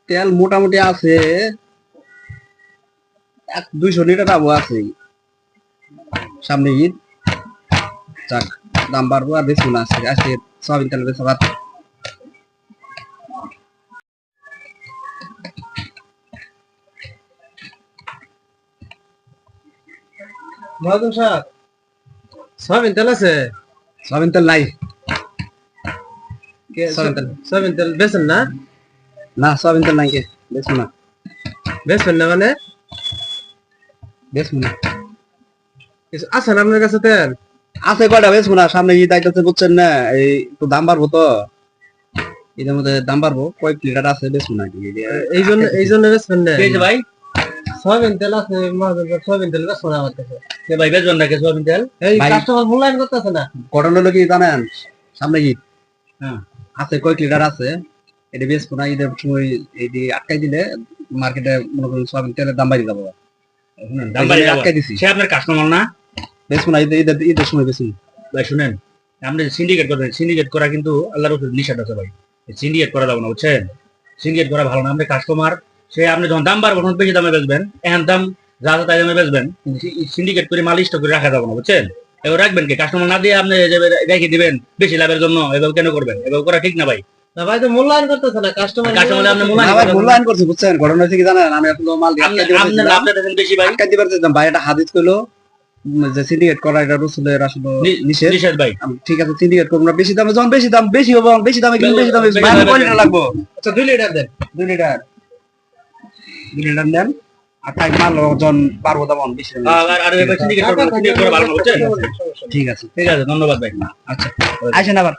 তেল মোটামুটি আছে 200 লিটার আবু আছে। সামনে ঈদ, যাক দাম বাড়বো আর বেশি না। আজকে সয়াবিন তেল বেচা বাদ। মহাজন সাহেব, সয়াবিন তেল আছে? সয়াবিন তেল নাই। সয়াবিন তেল বেচেন না? না, সয়াবিন তেল নাই, কে বেচবো না। বেচবেন না মানে? বেচবো না। আছে না আপনার কাছে তেল? আছে কয়টা, বেচবো না। সামনে ঈদ আইতেছে, বুঝছেন না? এই একটু দাম বাড়বো তো, ঈদের মধ্যে দাম বাড়বো। কয়েক লিটার আছে, বেচবো না। এই জন্য বেচবেন না ভাই? সয়াবিন তেল আছে মহাজন সাহেব, সয়াবিন তেল বেচবো না আমার কাছে। ভাই বেচবেন নাকি সয়াবিন তেল? এই কাস্টমার মূল্যায়ন করতেছে না। ঘটনা হলো কি জানেন, সামনে ঈদ আছে, কয়েক লিটার আছে, এটা বেচবো না। ঈদের সময় এই আটকাই দিলে মার্কেটে মনে করেন সয়াবিন তেলের দাম বাড়ি যাবো। দাম বাড়ি যাবো। আটকাই দিছি। সে আপনার কাস্টমার না? বেচবো না, ঈদের সময় বেশি। ভাই শুনেন, আপনি সিন্ডিকেট করবেন। সিন্ডিকেট করা কিন্তু আল্লাহর উপর নিষেধ আছে ভাই। সিন্ডিকেট করা যাবে না, বুঝছেন? সিন্ডিকেট করা ভালো না। আপনি কাস্টমার, সে আপনি যখন দাম বাড়বো তখন বেশি দামে বেচবেন, এখন দাম যা আছে তাই দামে বেচবেন। সিন্ডিকেট করে মাল স্টক করে রাখা যাবে না, বুঝছেন? এবার রাখবেন কি? কাস্টমার না দিয়ে আপনি রেখে দিবেন বেশি লাভের জন্য। এভাবে কেন করবেন? এভাবে করা ঠিক না ভাই। না ভাই, তো মূল্যায়ন করতেছে না কাস্টমার। কাস্টমার আপনি মূল্যায়ন করছে, বুঝছেন? ঘটনা হচ্ছে কি জানেন, আমি এখন মাল আপনি লাভটা দেখেন বেশি ভাই। আটকাই দিবার চাইতাম ভাই। এটা হাদিস কইলো যে সিন্ডিকেট করা এটা রাসূলের আসলে নিষেধ ভাই। ঠিক আছে, সিন্ডিকেট করব না। বেশি দামে যখন বেশি দাম বেশি হবে, বেশি দামে কিন্তু বেশি দামে মানে কয় লিটার লাগবো? আচ্ছা 2 লিটার দেন। 2 লিটার দেন। আর তাই মাল যখন পারবো তখন বেশি দামে। আর সিন্ডিকেট করা ভালো না, বুঝছেন? ঠিক আছে, ঠিক আছে, ধন্যবাদ ভাই। আচ্ছা আসেন আবার।